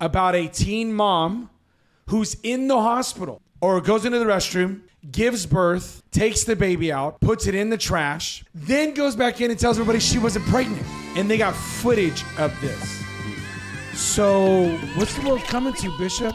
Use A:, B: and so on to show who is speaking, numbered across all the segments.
A: about a teen mom who's in the hospital or goes into the restroom, gives birth, takes the baby out, puts it in the trash, then goes back in and tells everybody she wasn't pregnant. And they got footage of this. So what's the world coming to, Bishop?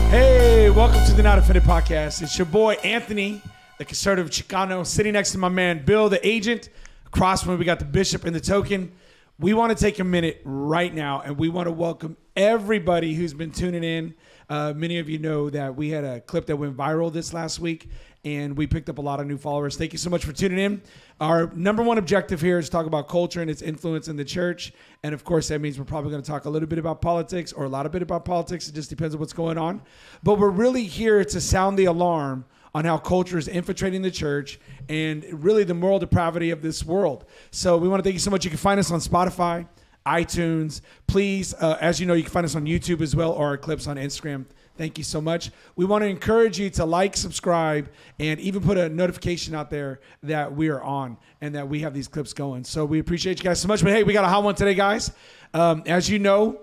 A: Hey, welcome to the Not Offended Podcast. It's your boy, Anthony, the conservative Chicano, sitting next to my man, Bill, the agent. Across from me, we got the Bishop and the Token. We want to take a minute right now, and we want to welcome everybody who's been tuning in. Many of you know that we had a clip that went viral this last week, and we picked up a lot of new followers. Thank you so much for tuning in. Our number one objective here is to talk about culture and its influence in the church. And of course, that means we're probably going to talk a little bit about politics or a lot of bit about politics. It just depends on what's going on. But we're really here to sound the alarm on how culture is infiltrating the church and really the moral depravity of this world. So we want to thank you so much. You can find us on Spotify, iTunes. Please, as you know, you can find us on YouTube as well, or our clips on Instagram. Thank you so much. We want to encourage you to like, subscribe, and even put a notification out there that we are on and that we have these clips going. So we appreciate you guys so much. But hey, we got a hot one today, guys. As you know,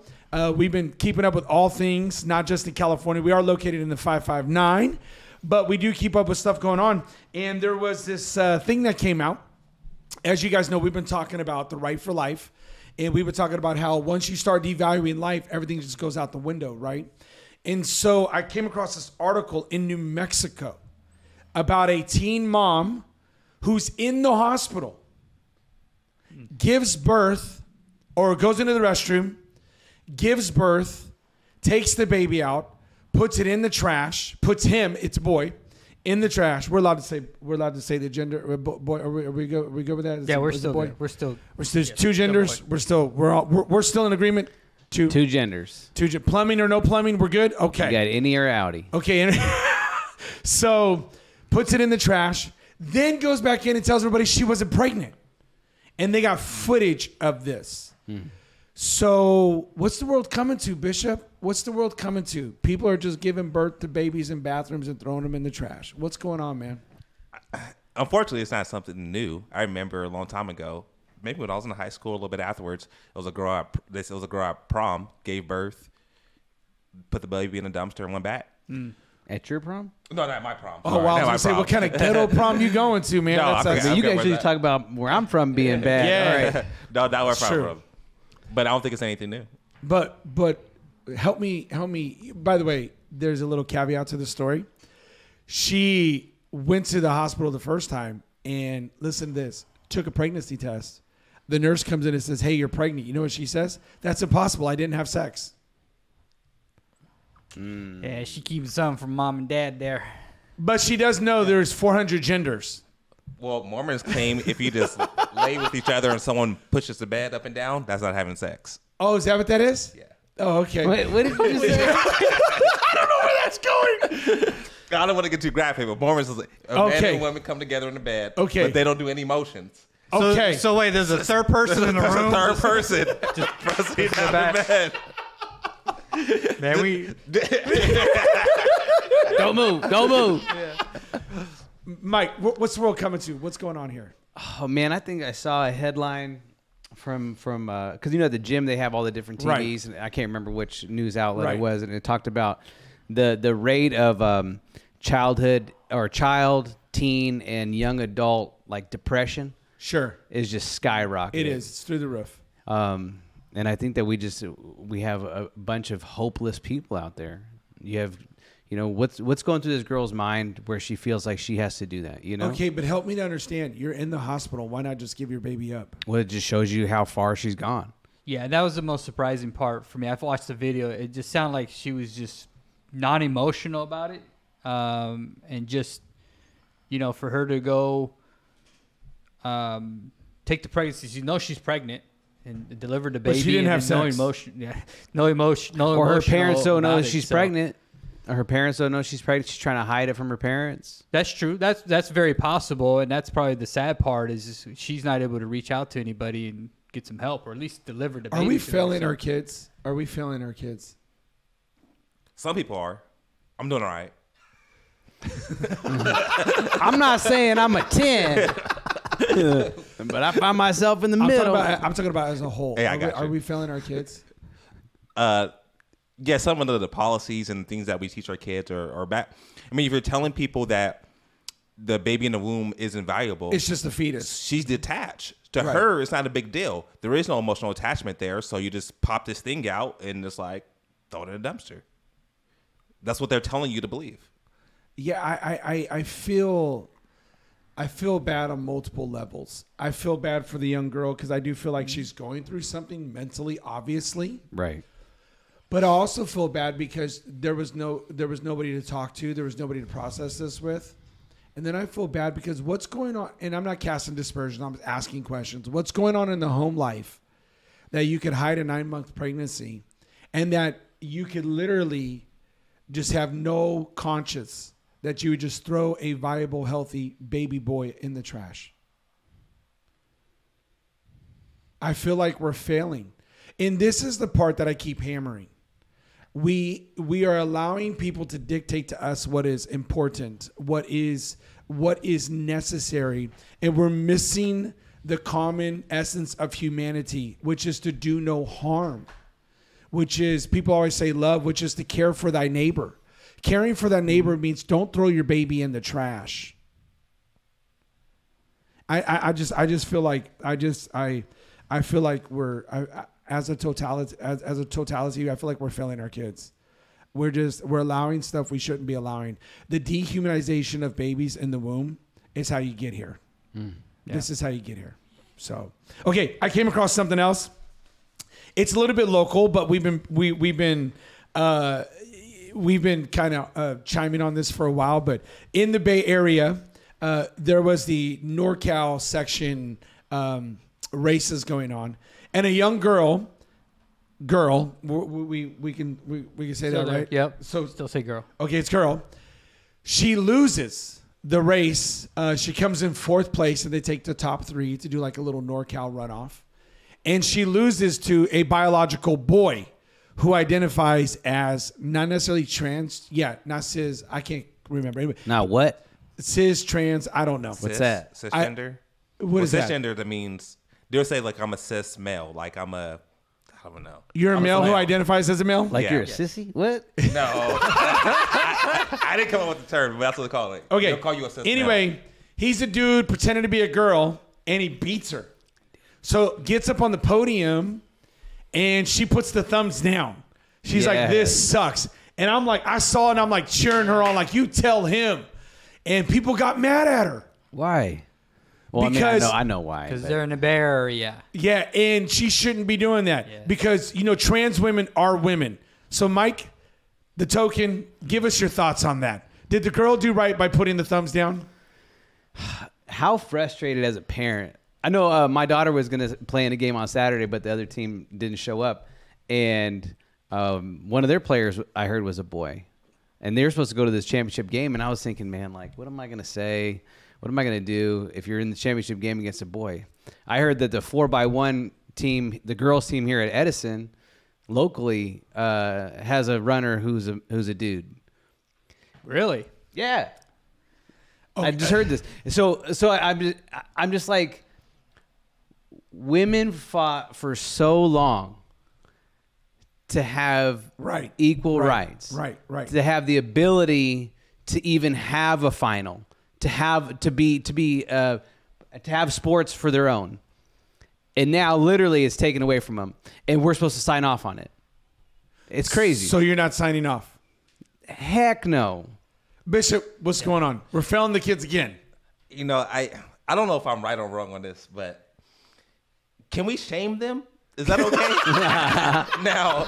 A: we've been keeping up with all things, not just in California. We are located in the 559, but we do keep up with stuff going on. And there was this thing that came out. As you guys know, we've been talking about the right for life. And we were talking about how once you start devaluing life, everything just goes out the window, right? And so I came across this article in New Mexico about a teen mom who's in the hospital, gives birth or goes into the restroom, gives birth, takes the baby out, puts it in the trash, puts him, it's a boy, in the trash. We're allowed to say the gender. Boy, are we good with that?
B: Yeah, we're still
A: There's two genders. We're still in agreement. Two genders. Plumbing or no plumbing, we're good? Okay.
C: You got any or outie.
A: Okay. So puts it in the trash, then goes back in and tells everybody she wasn't pregnant. And they got footage of this. So what's the world coming to, Bishop? What's the world coming to? People are just giving birth to babies in bathrooms and throwing them in the trash. What's going on, man?
D: Unfortunately, it's not something new. I remember a long time ago, maybe when I was in high school, a little bit afterwards, it was a girl at prom, gave birth, put the baby in a dumpster, and went back.
C: At your prom?
D: No, not my prom.
A: Oh, wow. I was going to say, what kind of ghetto prom you going to, man?
C: No, you guys usually talk about where I'm from being bad.
A: Yeah.
C: All right.
D: No, not where I'm from. But I don't think it's anything new.
A: But help me. By the way, there's a little caveat to the story. She went to the hospital the first time and listen to this, took a pregnancy test. The nurse comes in and says, hey, you're pregnant. You know what she says? That's impossible. I didn't have sex.
B: Yeah, she keeps something from mom and dad there.
A: But she does know there's 400 genders.
D: Well, Mormons claim if you just lay with each other and someone pushes the bed up and down, that's not having sex.
A: Oh, is that what that is?
D: Yeah.
A: Oh, okay.
C: What did you just say?
A: I don't know where that's going.
D: I don't want to get too graphic, but Mormons is like, man and woman come together in the bed, but they don't do any motions.
A: Okay.
B: So wait, there's a third person in the room?
D: Third person. Just proceed down the bed.
B: Man, we...
C: Don't move.
A: Yeah. Mike, what's the world coming to? What's going on here?
C: Oh, man, I think I saw a headline from because, you know, at the gym, they have all the different TVs.
A: Right.
C: And I can't remember which news outlet it was. And it talked about the rate of childhood or child, teen, and young adult, like depression. Sure. Is just skyrocketing.
A: It is. It's through the roof.
C: And I think that we have a bunch of hopeless people out there. You have, you know, what's going through this girl's mind where she feels like she has to do that, you know?
A: Okay, but help me to understand. You're in the hospital. Why not just give your baby up?
C: Well, it just shows you how far she's gone.
B: Yeah, that was the most surprising part for me. I've watched the video. It just sounded like she was just non-emotional about it. And just, you know, for her to go take the pregnancy, you know she's pregnant, and deliver the baby.
A: But she didn't have sex.
B: No emotion.
C: Or her parents don't know that she's pregnant. Or her parents don't know she's pregnant. She's trying to hide it from her parents.
B: That's true. That's very possible, and that's probably the sad part is she's not able to reach out to anybody and get some help, or at least deliver the baby.
A: Are we failing our kids? Are we failing our kids?
D: Some people are. I'm doing all right.
C: I'm not saying I'm a 10, but I find myself in the middle.
A: I'm talking about as a whole.
D: Hey, I got you.
A: Are we failing our kids?
D: Yeah, some of the policies and things that we teach our kids are bad. I mean, if you're telling people that the baby in the womb isn't valuable,
A: it's just a fetus.
D: She's detached. To her, it's not a big deal. There is no emotional attachment there, so you just pop this thing out and it's like, throw it in a dumpster. That's what they're telling you to believe.
A: Yeah, I feel bad on multiple levels. I feel bad for the young girl because I do feel like she's going through something mentally, obviously.
C: Right.
A: But I also feel bad because there was nobody to talk to. There was nobody to process this with. And then I feel bad because what's going on, and I'm not casting dispersion, I'm asking questions. What's going on in the home life that you could hide a 9-month pregnancy and that you could literally just have no conscience that you would just throw a viable, healthy baby boy in the trash? I feel like we're failing. And this is the part that I keep hammering. We are allowing people to dictate to us what is important, what is necessary, and we're missing the common essence of humanity, which is to do no harm, which is, people always say love, which is to care for thy neighbor. Caring for that neighbor means don't throw your baby in the trash. I just feel like I feel like we're as a totality, I feel like we're failing our kids. We're allowing stuff we shouldn't be allowing. The dehumanization of babies in the womb is how you get here. Yeah. This is how you get here. So, okay, I came across something else. It's a little bit local, but we've been kind of chiming on this for a while. But in the Bay Area, there was the NorCal section races going on, and a young girl, we can say
B: Still
A: that,
B: there.
A: right?
B: Yep.
A: So
B: Still say girl.
A: okay, it's girl. She loses the race. She comes in 4th place, and they take the top 3 to do like a little NorCal runoff. And she loses to a biological boy who identifies as not necessarily trans. Yeah, not cis. I can't remember. Anyway,
C: Not what?
A: cis, trans, I don't know.
C: What's that?
D: Cisgender?
A: What is that?
D: Cisgender, that means, they'll say like I'm a cis male. Like I don't know.
A: You're a male who identifies as a male?
C: Like
D: Yeah.
C: you're a sissy? What?
D: No. I didn't come up with the term, but that's what they call it.
A: Okay.
D: They'll call you a cis
A: Anyway,
D: male.
A: he's a dude pretending to be a girl, and he beats her. So gets up on the podium, and she puts the thumbs down. She's like, this sucks. And I'm like, I saw it, and I'm like cheering her on, like, you tell him. And people got mad at her.
C: Why? Well,
A: Because-
C: I know why.
B: Because
C: but-
B: they're in the Bay Area.
A: Yeah, and she shouldn't be doing that because, trans women are women. So, Mike, the token, give us your thoughts on that. Did the girl do right by putting the thumbs down?
C: How frustrated as a parent. I know my daughter was going to play in a game on Saturday, but the other team didn't show up. And one of their players, I heard, was a boy. And they were supposed to go to this championship game. And I was thinking, man, like, what am I going to say? What am I going to do if you're in the championship game against a boy? I heard that the 4x1 team, the girls team here at Edison, locally, has a runner who's a dude.
B: Really?
C: Yeah. I just heard this. So I'm just like, women fought for so long to have equal rights.
A: Right.
C: To have the ability to even have a final, to have sports for their own. And now literally it's taken away from them, and we're supposed to sign off on it. It's crazy.
A: So you're not signing off?
C: Heck no.
A: Bishop, what's going on? We're failing the kids again.
D: I don't know if I'm right or wrong on this, but can we shame them? Is that okay? Now,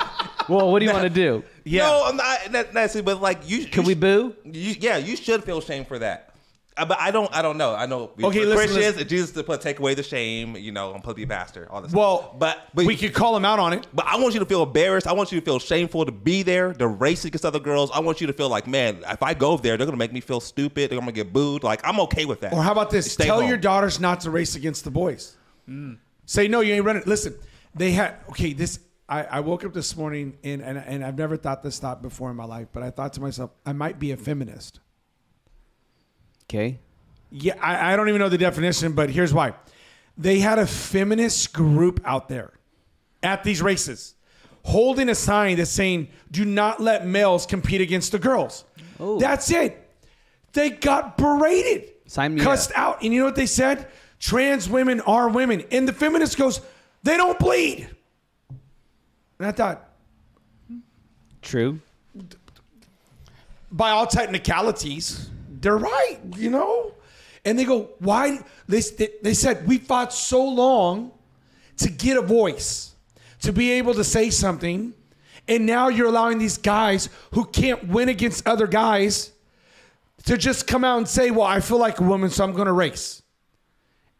C: well, what do you want to do?
D: Yeah. No, I'm not necessarily, but like you.
C: Can we boo?
D: You should feel shame for that. But I don't know. I know.
A: Okay,
D: Christians, Jesus to take away the shame. I'm supposed to be a pastor. All this.
A: Well,
D: but
A: we could call him out on it.
D: But I want you to feel embarrassed. I want you to feel shameful to be there, to race against other girls. I want you to feel like, man, if I go there, they're gonna make me feel stupid. They're gonna get booed. Like I'm okay with that.
A: Or how about this?
D: Stay
A: Tell
D: home.
A: your daughters not to race against the boys. Say no, you ain't running. Listen, they had this. I woke up this morning and I've never thought this thought before in my life, but I thought to myself, I might be a feminist.
C: Okay.
A: Yeah, I don't even know the definition, but here's why. They had a feminist group out there at these races holding a sign that's saying, do not let males compete against the girls. Oh. That's it. They got berated, cussed out. And you know what they said? Trans women are women. And the feminist goes, they don't bleed. And I thought,
C: true.
A: By all technicalities, they're right, you know? And they go, why? They said, we fought so long to get a voice, to be able to say something. And now you're allowing these guys who can't win against other guys to just come out and say, well, I feel like a woman, so I'm going to race.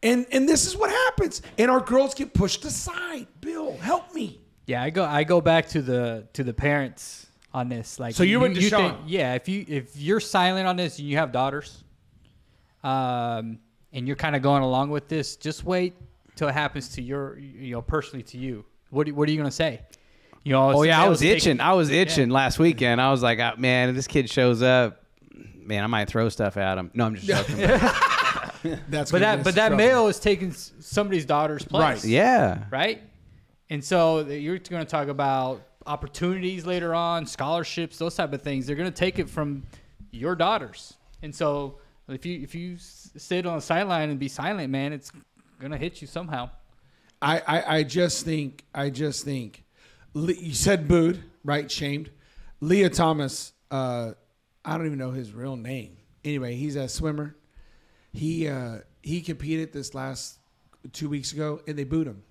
A: And this is what happens. And our girls get pushed aside. Bill, help me.
B: Yeah, I go back to the parents on this. Like,
A: so you went to Sean.
B: Yeah, if you're silent on this and you have daughters, and you're kind of going along with this, just wait till it happens to your, personally to you. What are you gonna say?
C: Oh yeah, I was itching last weekend. I was like, man, if this kid shows up, man, I might throw stuff at him. No, I'm just joking.
B: But that male is taking somebody's daughter's place.
A: Right.
C: Yeah.
B: Right. And so you're going to talk about opportunities later on, scholarships, those type of things. They're going to take it from your daughters. And so if you sit on the sideline and be silent, man, it's going to hit you somehow.
A: I just think you said booed, right? Shamed. Leah Thomas, I don't even know his real name. Anyway, he's a swimmer. He competed this last 2 weeks ago, and they booed him.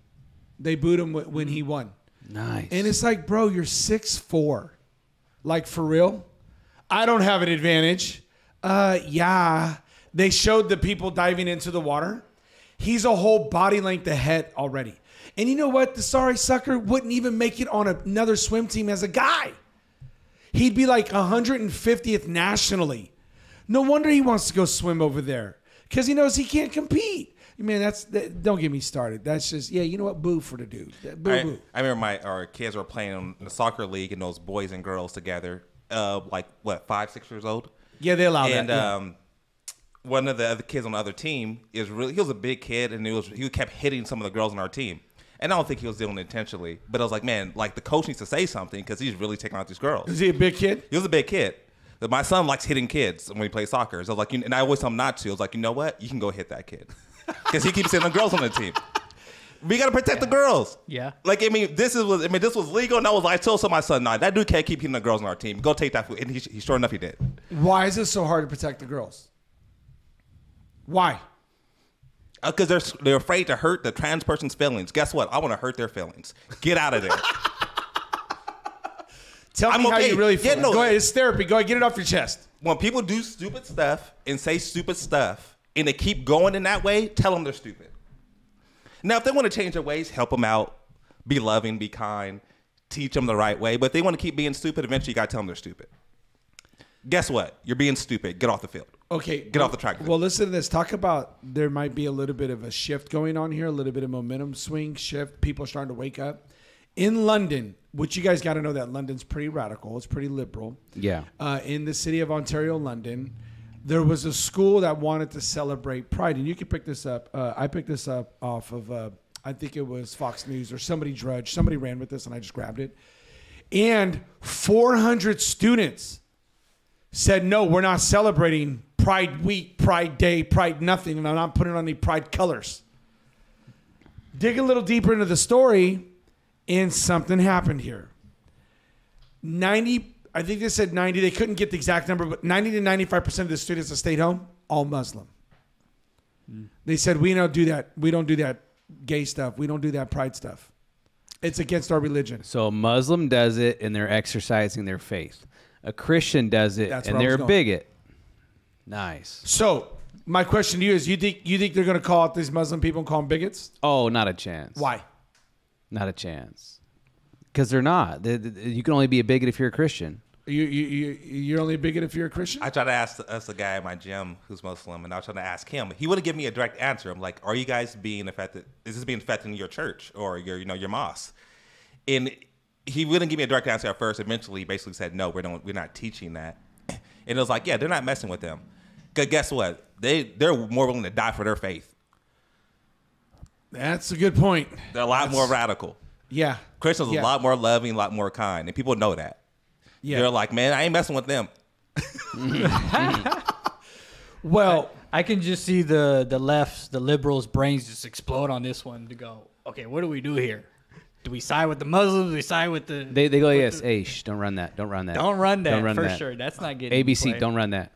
A: They booed him when he won.
C: Nice.
A: And it's like, bro, you're 6'4". Like, for real? I don't have an advantage. Yeah. They showed the people diving into the water. He's a whole body length ahead already. And you know what? The sorry sucker wouldn't even make it on another swim team as a guy. He'd be like 150th nationally. No wonder he wants to go swim over there, because he knows he can't compete. Man, don't get me started. That's just, you know what? Boo for the dude. Boo.
D: I remember our kids were playing in the soccer league, and those boys and girls together, 5-6 years old.
A: Yeah, they allow that.
D: And one of the other kids on the other team he was a big kid, and he kept hitting some of the girls on our team. And I don't think he was doing it intentionally, but I was like, man, like, the coach needs to say something, because he's really taking out these girls.
A: Is he a big kid?
D: He was a big kid. But my son likes hitting kids when he plays soccer. So I was like, and I always tell him not to. I was like, you know what? You can go hit that kid, because he keeps hitting the girls on the team. We got to protect the girls.
B: Yeah.
D: Like, this was legal, and I told my son, nah, that dude can't keep hitting the girls on our team. Go take that food. And he sure enough, he did.
A: Why is it so hard to protect the girls? Why?
D: Because they're afraid to hurt the trans person's feelings. Guess what? I want to hurt their feelings. Get out of there.
A: Tell me how you really feel. Go ahead. It's therapy. Go ahead. Get it off your chest.
D: When people do stupid stuff and say stupid stuff, and they keep going in that way, tell them they're stupid. Now, if they want to change their ways, help them out. Be loving, be kind, teach them the right way. But if they want to keep being stupid, eventually you got to tell them they're stupid. Guess what? You're being stupid. Get off the field.
A: Okay.
D: Get off the track.
A: Well, listen to this. Talk about there might be a little bit of a shift going on here, a little bit of momentum swing shift. People are starting to wake up. In London, which you guys got to know that London's pretty radical. It's pretty liberal.
C: Yeah.
A: In the city of Ontario, London, there was a school that wanted to celebrate Pride. And you can pick this up. I picked this up off of, I think it was Fox News or somebody ran with this and I just grabbed it. And 400 students said, no, we're not celebrating Pride Week, Pride Day, Pride nothing. And I'm not putting on any Pride colors. Dig a little deeper into the story. And something happened here. 90, I think they said 90. They couldn't get the exact number, but 90 to 95% of the students that stayed home, all Muslim. They said, we don't do that. We don't do that gay stuff. We don't do that pride stuff. It's against our religion.
C: So a Muslim does it, and they're exercising their faith. A Christian does it, and they're a bigot. Nice.
A: So my question to you is, you think they're going to call out these Muslim people and call them bigots?
C: Oh, not a chance.
A: Why?
C: Not a chance. Because they're not. You can only be a bigot if you're a Christian.
A: You're only a bigot if you're a Christian?
D: I tried to ask a guy at my gym who's Muslim, and I was trying to ask him. He wouldn't give me a direct answer. I'm like, are you guys being affected? Is this being affected in your church or your mosque? And he wouldn't give me a direct answer at first. Eventually, he basically said, no, we're not teaching that. And it was like, yeah, they're not messing with them. Because guess what? They're more willing to die for their faith.
A: That's a good point.
D: They're a lot more radical.
A: Yeah.
D: Christians are a lot more loving, a lot more kind. And people know that. Yeah. They're like, man, I ain't messing with them.
A: Well,
B: I can just see the left, the liberals' brains just explode on this one to go, okay, what do we do here? Do we side with the Muslims? Do we side with the...
C: They go, yes, hey, don't run that. Don't run that.
B: Don't run that, for sure. That's not getting
C: ABC,
B: played.
C: don't run that.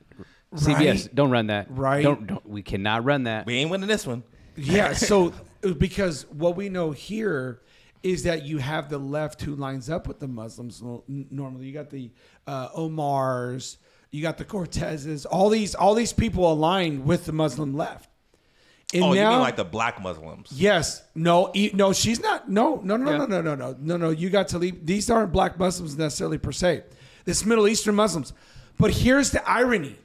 A: Right.
C: CBS, don't run that.
A: Right.
C: Don't. We cannot run that.
D: We ain't winning this one.
A: Yeah, so because what we know here is that you have the left who lines up with the Muslims normally. You got the Omars, you got the Cortezes, all these people aligned with the Muslim left. And
D: now, you mean like
A: the
D: black Muslims?
A: Yes. No, she's not. No. You got to leave. These aren't black Muslims necessarily per se. This Middle Eastern Muslims. But here's the irony.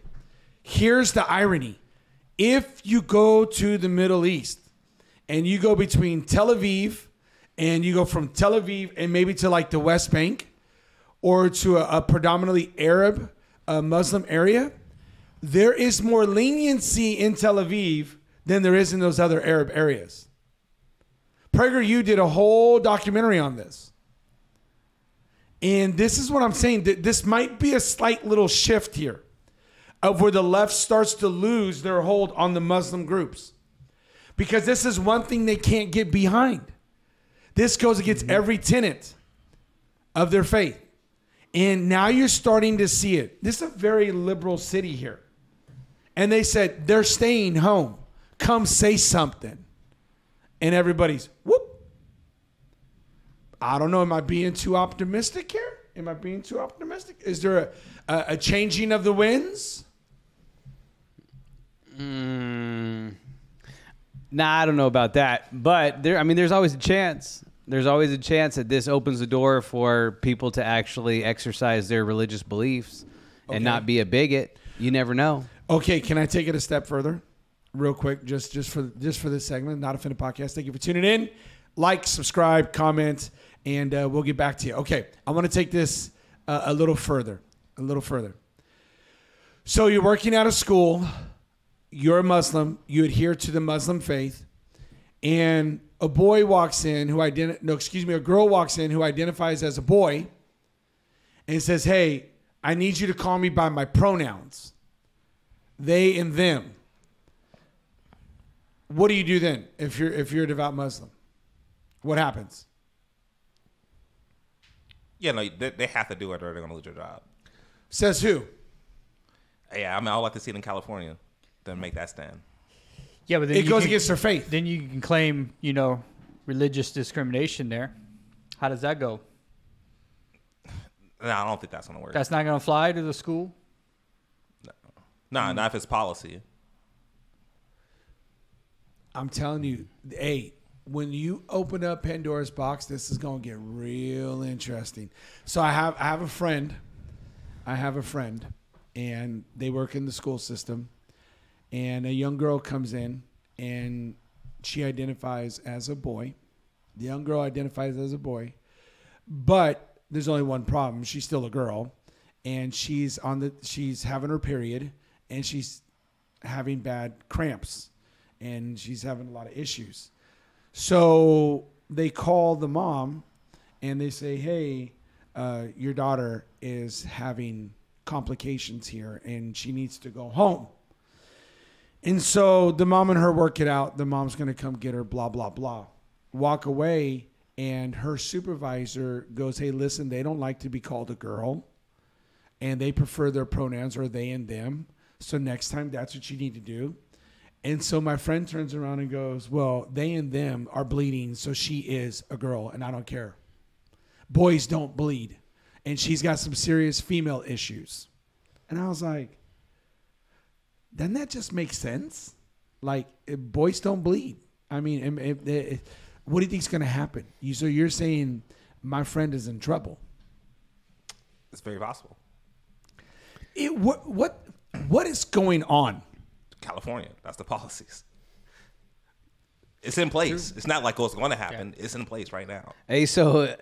A: If you go to the Middle East and you go between Tel Aviv and you go from Tel Aviv and maybe to like the West Bank or to a predominantly Arab Muslim area, there is more leniency in Tel Aviv than there is in those other Arab areas. PragerU did a whole documentary on this. And this is what I'm saying. This might be a slight little shift here of where the left starts to lose their hold on the Muslim groups. Because this is one thing they can't get behind. This goes against every tenet of their faith. And now you're starting to see it. This is a very liberal city here. And they said, they're staying home. Come say something. And everybody's, whoop. I don't know. Am I being too optimistic here? Is there a changing of the winds?
C: Nah, I don't know about that. But there's always a chance. There's always a chance that this opens the door for people to actually exercise their religious beliefs and not be a bigot. You never know.
A: Okay, can I take it a step further? Real quick, just for this segment, Not Offended Podcast. Thank you for tuning in. Like, subscribe, comment, and we'll get back to you. Okay, I want to take this a little further. So you're working out of school. You're a Muslim. You adhere to the Muslim faith, and a girl walks in who identifies as a boy, and says, "Hey, I need you to call me by my pronouns, they and them." What do you do then if you're a devout Muslim? What happens?
D: Yeah, no, they have to do it or they're going to lose their job.
A: Says who?
D: Yeah, I'd like to see it in California. Then make that stand.
B: Yeah, but then
A: it goes against their faith.
B: Then you can claim, religious discrimination there. How does that go?
D: No, I don't think that's going to work.
B: That's not going to fly to the school?
D: No, not if it's policy.
A: I'm telling you, hey, when you open up Pandora's box, this is going to get real interesting. So I have a friend, and they work in the school system, and a young girl comes in, and she identifies as a boy. The young girl identifies as a boy, but there's only one problem. She's still a girl, and she's having her period, and she's having bad cramps. And she's having a lot of issues. So they call the mom and they say, hey, your daughter is having complications here and she needs to go home. And so the mom and her work it out. The mom's going to come get her, blah, blah, blah. Walk away, and her supervisor goes, hey, listen, they don't like to be called a girl, and they prefer their pronouns or they and them. So next time, that's what you need to do. And so my friend turns around and goes, well, they and them are bleeding, so she is a girl, and I don't care. Boys don't bleed. And she's got some serious female issues. And I was like, doesn't that just make sense? Like, boys don't bleed. I mean, what do you think is going to happen? So you're saying my friend is in trouble?
D: It's very possible.
A: What is going on?
D: California. That's the policies. It's in place. It's not like what's going to happen. Yeah. It's in place right now.
C: Hey, so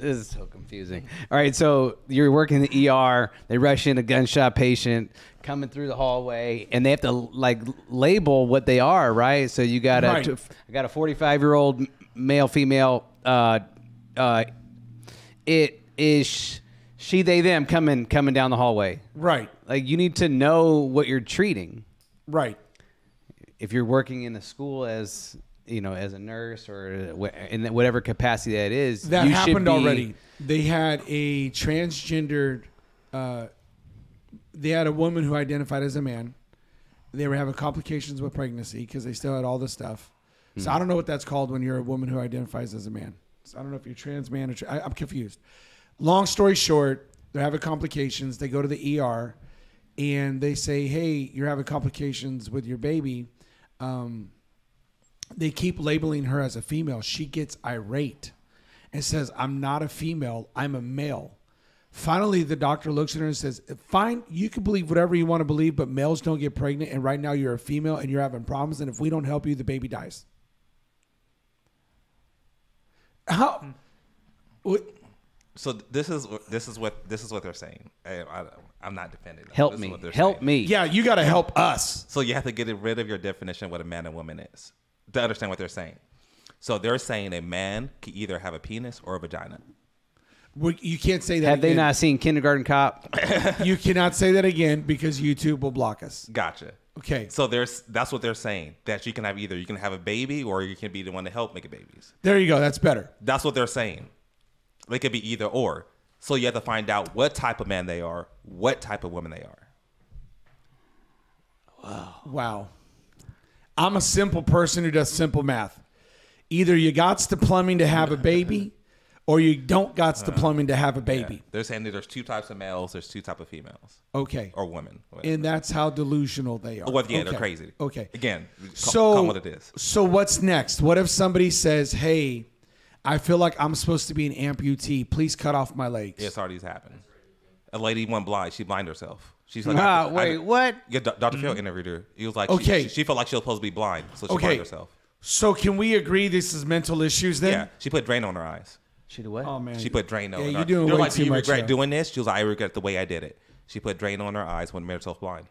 C: This is so confusing. All right, so you're working the ER. They rush in a gunshot patient coming through the hallway, and they have to like label what they are, right? So you got I got a 45-year-old male, female. It is she, they, them coming down the hallway.
A: Right.
C: Like you need to know what you're treating.
A: Right.
C: If you're working in a school as as a nurse or in whatever capacity that is,
A: that happened already. They had a transgendered. They had a woman who identified as a man. They were having complications with pregnancy because they still had all this stuff. So I don't know what that's called when you're a woman who identifies as a man. So I don't know if you're trans man or I'm confused. Long story short, they're having complications. They go to the ER, and they say, "Hey, you're having complications with your baby." They keep labeling her as a female. She gets irate and says, "I'm not a female. I'm a male." Finally, the doctor looks at her and says, "Fine, you can believe whatever you want to believe, but males don't get pregnant, and right now you're a female and you're having problems, and if we don't help you, the baby dies." How?
D: So this is what they're saying. I'm not defending them.
C: Help me. Help me.
A: Yeah, you got to help us.
D: So you have to get rid of your definition of what a man and woman is to understand what they're saying. So they're saying a man can either have a penis or a vagina.
A: You can't say that.
C: Have
A: again.
C: they not seen Kindergarten Cop?
A: You cannot say that again because YouTube will block us.
D: Gotcha.
A: Okay.
D: So that's what they're saying, that you can have either you can have a baby or you can be the one to help make babies.
A: There you go. That's better.
D: That's what they're saying. They could be either or. So you have to find out what type of man they are, what type of woman they are.
A: Wow. I'm a simple person who does simple math. Either you gots the plumbing to have a baby or you don't gots the plumbing to have a baby.
D: Yeah. They're saying that there's two types of males, there's two types of females.
A: Okay.
D: Or women. Whatever.
A: And that's how delusional they are.
D: Well, yeah,
A: okay.
D: They're crazy.
A: Okay.
D: Again, call what it is.
A: So what's next? What if somebody says, "Hey, I feel like I'm supposed to be an amputee. Please cut off my legs."
D: Yeah, it's already happened. A lady went blind. She blinded herself. She's like,
C: what?
D: Yeah, Dr. Phil interviewed her. He was like,
A: okay.
D: She felt like she was supposed to be blind, so she blinded herself.
A: So can we agree this is mental issues then?
D: Yeah, she put drain on her eyes.
C: She did what?
A: Oh man,
D: she put drain on.
A: Yeah,
D: her
A: you're doing way
D: like,
A: too
D: you
A: much.
D: regret doing this? She was like, "I regret the way I did it." She put drain on her eyes when made herself blind.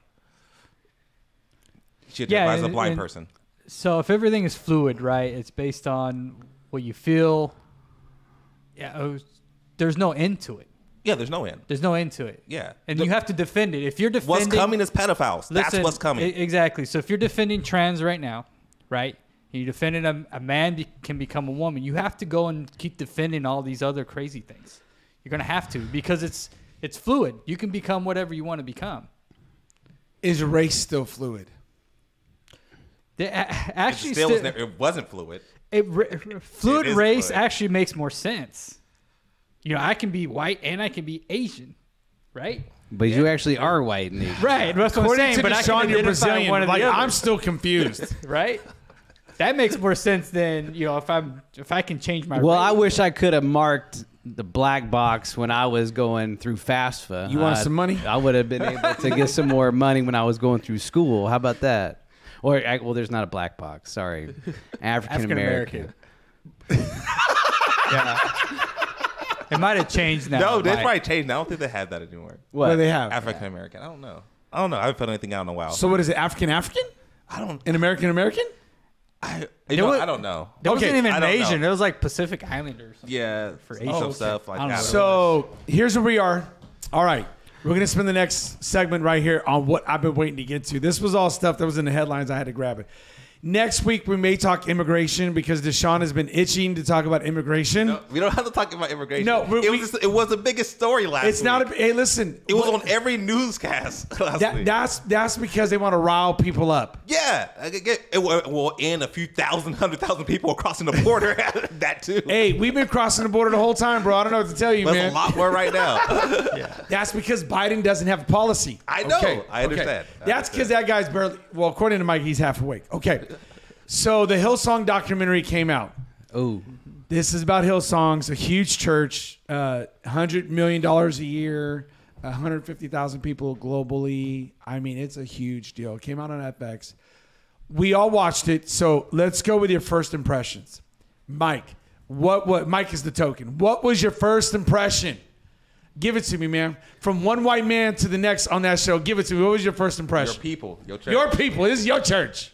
D: She identifies as a blind person.
B: So if everything is fluid, right? It's based on what you feel. Yeah, there's no end to it.
D: Yeah, there's no end.
B: There's no end to it.
D: Yeah.
B: And you have to defend it. If you're defending...
D: What's coming is pedophiles. That's what's coming.
B: Exactly. So if you're defending trans right now, right, and you're defending a man can become a woman, you have to go and keep defending all these other crazy things. You're going to have to because it's fluid. You can become whatever you want to become.
A: Is race still fluid?
B: Actually,
D: it wasn't fluid.
B: Fluid race actually makes more sense. You know, I can be white and I can be Asian, right?
C: But you actually are white and Asian.
B: Right. That's what I'm saying. But
A: Deshaun, you're Brazilian.
B: One
A: like, I'm still confused.
B: Right? That makes more sense than, if I can change my race.
C: I wish I could have marked the black box when I was going through FAFSA.
A: You want some money?
C: I would have been able to get some more money when I was going through school. How about that? Or, there's not a black box. Sorry. African American.
B: Yeah. It might have changed now.
D: No, they probably changed. I don't think they have that anymore.
A: What do they have?
D: African American. I don't know. I haven't put anything out in a while.
A: So what is it? African?
D: I don't.
A: An American?
D: I don't know.
B: There wasn't even
D: an
B: Asian. It was like Pacific Islander or something.
D: Yeah,
B: for
D: some stuff like that.
A: So here's where we are. All right. We're going to spend the next segment right here on what I've been waiting to get to. This was all stuff that was in the headlines. I had to grab it. Next week, we may talk immigration because Deshaun has been itching to talk about immigration.
D: No, we don't have to talk about immigration.
A: No,
D: it was the biggest story last week.
A: It's not. Hey, listen.
D: It was on every newscast last week.
A: That's because they want to rile people up.
D: Yeah. And a few 100,000 people are crossing the border. That too.
A: Hey, we've been crossing the border the whole time, bro. I don't know what to tell you, man.
D: There's a lot more right now.
A: Yeah. That's because Biden doesn't have a policy.
D: I know. Okay. I understand.
A: That's because that guy's barely. Well, according to Mike, he's half awake. Okay. So the Hillsong documentary came out.
C: Oh.
A: This is about Hillsong's a huge church, $100 million a year, 150,000 people globally. I mean, it's a huge deal. It came out on FX. We all watched it. So let's go with your first impressions. Mike, What? Mike is the token. What was your first impression? Give it to me, man. From one white man to the next on that show, give it to me. What was your first impression?
D: Your people. Your church.
A: Your people. This is your church.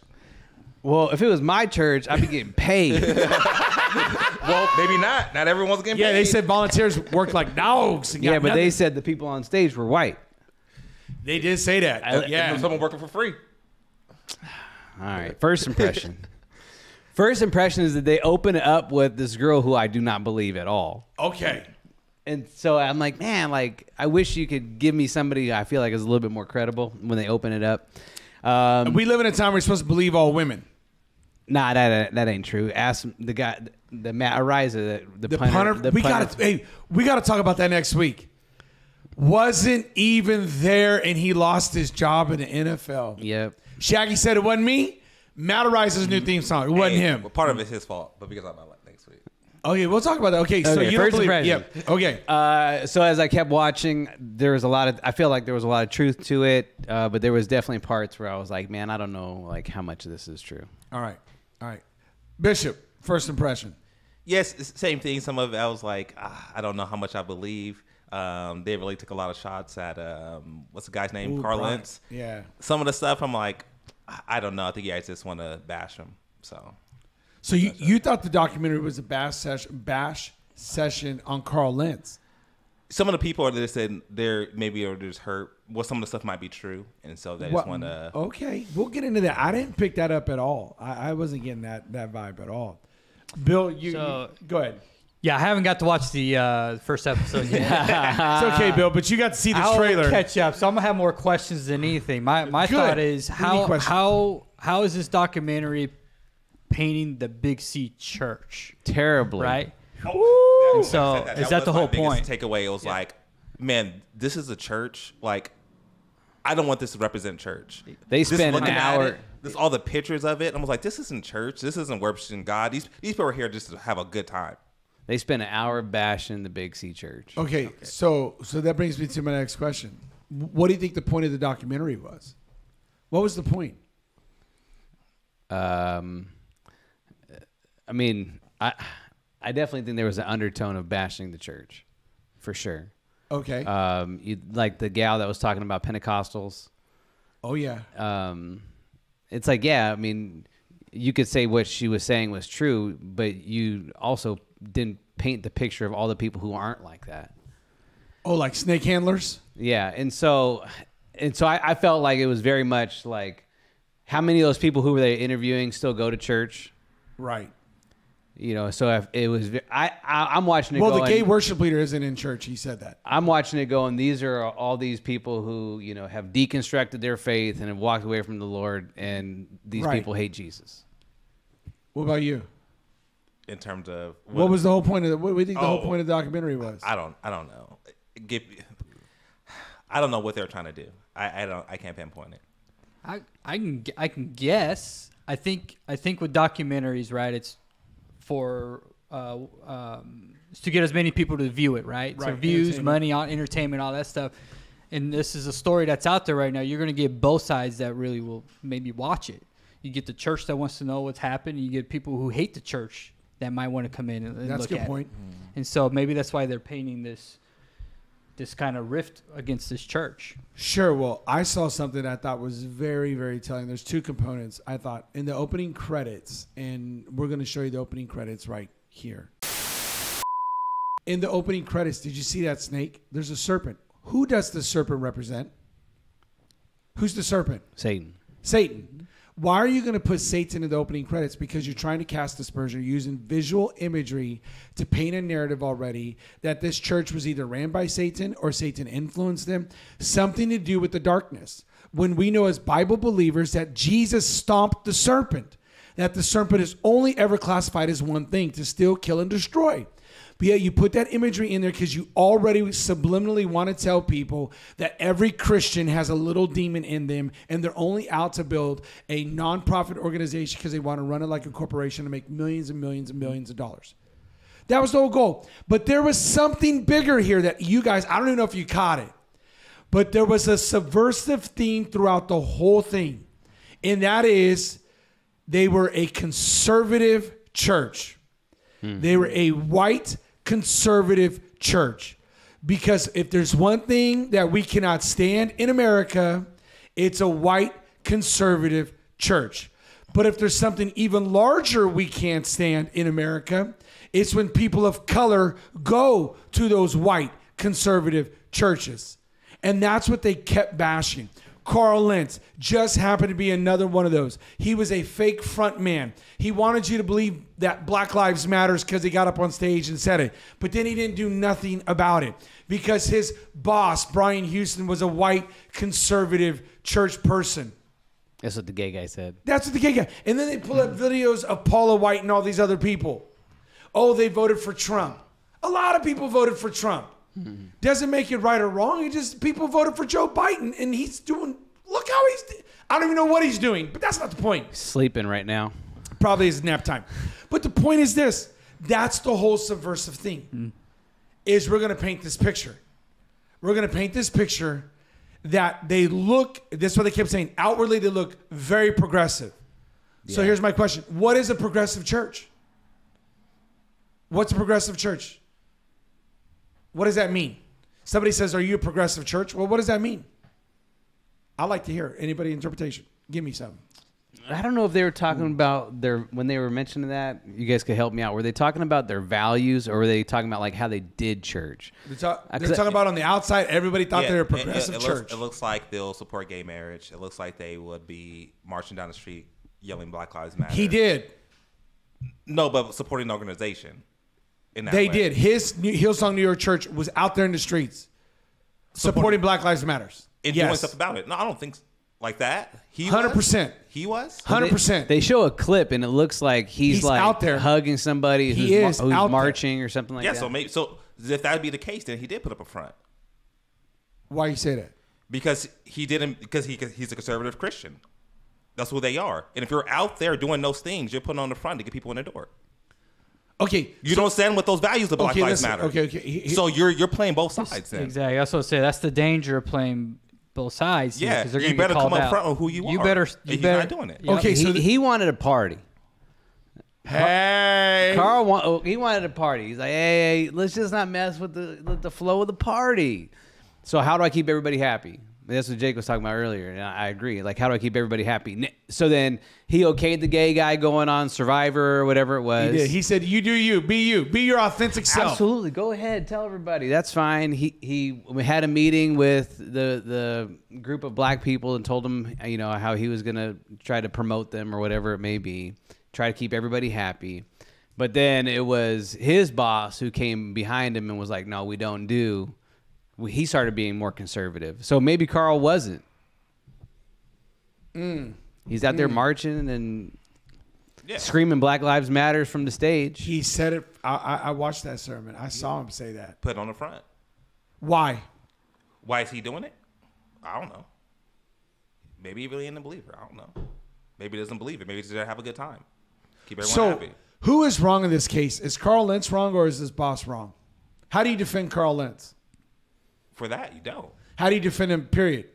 C: Well, if it was my church, I'd be getting paid.
D: Well, maybe not. Not everyone's getting paid.
A: Yeah, they said volunteers work like dogs. And
C: Yeah, but
A: nothing.
C: they said the people on stage were white.
A: They did say that. Yeah.
D: Someone working for free.
C: All right. First impression. First impression is that they open it up with this girl who I do not believe at all.
A: Okay.
C: And so I'm like, man, like, I wish you could give me somebody I feel like is a little bit more credible when they open it up.
A: We live in a time where we're supposed to believe all women.
C: Nah, that ain't true. Ask the guy, the Matt Ariza, the
A: punter.
C: punter.
A: We gotta talk about that next week. Wasn't even there, and he lost his job in the NFL.
C: Yep.
A: Shaggy said it wasn't me. Matt Ariza's new theme song. It wasn't him.
D: Well, part of it's his fault, but we can talk about it next week.
A: Okay, we'll talk about that. Okay, so
C: Okay,
A: you don't
C: first
A: believe?
C: impression.
A: Yeah. Okay.
C: So as I kept watching, there was I feel like there was a lot of truth to it, but there was definitely parts where I was like, man, I don't know like how much of this is true.
A: All right. Bishop, first impression.
D: Yes, same thing. Some of it I was like, I don't know how much I believe. They really took a lot of shots at what's the guy's name? Carl Lentz.
A: Yeah.
D: Some of the stuff I'm like, I don't know. I think you guys just want to bash him.
A: So you thought the documentary was a bash session on Carl Lentz?
D: Some of the people are just saying they're just hurt. Well, some of the stuff might be true, and so they just want to.
A: Okay, we'll get into that. I didn't pick that up at all. I wasn't getting that vibe at all. Bill, you go ahead.
B: Yeah, I haven't got to watch the first episode yet.
A: It's okay, Bill, but you got to see the trailer.
B: I'll catch up. So I'm gonna have more questions than anything. My thought is how is this documentary painting the Big C Church
C: Terribly.
B: right?
A: Ooh.
B: So is that the whole point?
D: Takeaway. It was like, man, this is a church. Like, I don't want this to represent church.
C: They spent an hour.
D: This all the pictures of it. I was like, this isn't church. This isn't worshiping God. These people are here just to have a good time.
C: They spent an hour bashing the Big C Church.
A: Okay. So that brings me to my next question. What do you think the point of the documentary was? What was the point?
C: I mean, I definitely think there was an undertone of bashing the church, for sure.
A: Okay.
C: You like the gal that was talking about Pentecostals.
A: Oh yeah.
C: It's like, yeah, I mean, you could say what she was saying was true, but you also didn't paint the picture of all the people who aren't like that.
A: Oh, like snake handlers?
C: Yeah, and so I felt like it was very much like, how many of those people who were they interviewing still go to church?
A: Right.
C: You know, so if it was, I'm watching it.
A: Well, the gay worship leader isn't in church. He said that.
C: I'm watching it going, these are all these people who, you know, have deconstructed their faith and have walked away from the Lord, and these people hate Jesus. What
A: about you?
D: In terms of
A: what was the whole point of what do you think the whole point of the documentary was?
D: I don't know. I don't know what they're trying to do. I can't pinpoint it.
B: I can guess. I think with documentaries, right? It's for to get as many people to view it, right? So views, money, on entertainment, all that stuff. And this is a story that's out there right now. You're going to get both sides that really will maybe watch it. You get the church that wants to know what's happened. You get people who hate the church that might want to come in and look at it.
A: That's a good point.
B: And so maybe that's why they're painting this kind of rift against this church.
A: Sure. Well, I saw something I thought was very, very telling. There's two components. I thought in the opening credits, and we're going to show you the opening credits right here. In the opening credits, did you see that snake? There's a serpent. Who does the serpent represent? Who's the serpent? Satan. Why are you going to put Satan in the opening credits? Because you're trying to cast aspersion. You're using visual imagery to paint a narrative already that this church was either ran by Satan or Satan influenced them. Something to do with the darkness. When we know as Bible believers that Jesus stomped the serpent, that the serpent is only ever classified as one thing, to steal, kill, and destroy. But yet you put that imagery in there because you already subliminally want to tell people that every Christian has a little demon in them, and they're only out to build a nonprofit organization because they want to run it like a corporation and make millions and millions and millions of dollars. That was the whole goal. But there was something bigger here that you guys, I don't even know if you caught it, but there was a subversive theme throughout the whole thing. And that is, they were a conservative church. They were a white conservative church. Because if there's one thing that we cannot stand in America, it's a white conservative church. But if there's something even larger we can't stand in America, it's when people of color go to those white conservative churches. And that's what they kept bashing. Carl Lentz just happened to be another one of those. He was a fake front man. He wanted you to believe that Black Lives Matters because he got up on stage and said it. But then he didn't do nothing about it because his boss, Brian Houston, was a white conservative church person.
C: That's what the gay guy said.
A: That's what the gay guy. And then they pull up videos of Paula White and all these other people. Oh, they voted for Trump. A lot of people voted for Trump. Doesn't make it right or wrong. It just people voted for Joe Biden, and he's doing. Look how he's. I don't even know what he's doing, but that's not the point.
C: Sleeping right now.
A: Probably his nap time. But the point is this: that's the whole subversive thing. Is we're going to paint this picture. We're going to paint this picture that they look. This is what they kept saying. Outwardly, they look very progressive. Yeah. So here's my question: what is a progressive church? What's a progressive church? What does that mean? Somebody says, are you a progressive church? Well, what does that mean? I'd like to hear anybody interpretation. Give me some.
C: I don't know if they were talking about when they were mentioning that. You guys could help me out. Were they talking about their values, or were they talking about like how they did church?
A: They're talking about on the outside, everybody thought they were a progressive church.
D: It looks like they'll support gay marriage. It looks like they would be marching down the street yelling Black Lives Matter.
A: He did.
D: No, but supporting the organization.
A: They did. His Hillsong New York Church was out there in the streets supporting Black Lives Matters.
D: And doing stuff about it. No, I don't think like that.
A: 100%.
D: He was?
A: 100%.
C: They show a clip, and it looks like he's like out there hugging somebody who's marching or something like that.
D: Yeah, so if that would be the case, then he did put up a front.
A: Why you say that?
D: Because he's a conservative Christian. That's who they are. And if you're out there doing those things, you're putting on the front to get people in the door.
A: Okay,
D: you don't stand with those values of Black Lives Matter.
A: Okay.
D: So you're playing both sides. Then.
B: Exactly. That's what I say. That's the danger of playing both sides.
D: Yeah,
B: they're
D: you better come up front on who you are.
B: You better.
D: He's not doing it.
C: Okay, so he wanted a party.
A: Hey,
C: he wanted a party. He's like, hey, let's just not mess with the flow of the party. So how do I keep everybody happy? That's what Jake was talking about earlier, and I agree. Like, how do I keep everybody happy? So then he okayed the gay guy going on Survivor or whatever it was.
A: He did. He said, you do you. Be your authentic self.
C: Absolutely. Go ahead. Tell everybody. That's fine. We had a meeting with the group of black people and told them, how he was going to try to promote them or whatever it may be, try to keep everybody happy. But then it was his boss who came behind him and was like, no, we don't do. He started being more conservative. So maybe Carl wasn't. He's out there marching and screaming Black Lives Matter from the stage.
A: He said it. I watched that sermon. I saw him say that.
D: Put it on the front.
A: Why?
D: Why is he doing it? I don't know. Maybe he really isn't a believer. I don't know. Maybe he doesn't believe it. Maybe he's there to have a good time. Keep everyone happy.
A: Who is wrong in this case? Is Carl Lentz wrong or is his boss wrong? How do you defend Carl Lentz?
D: For that, you don't.
A: How do you defend him, period?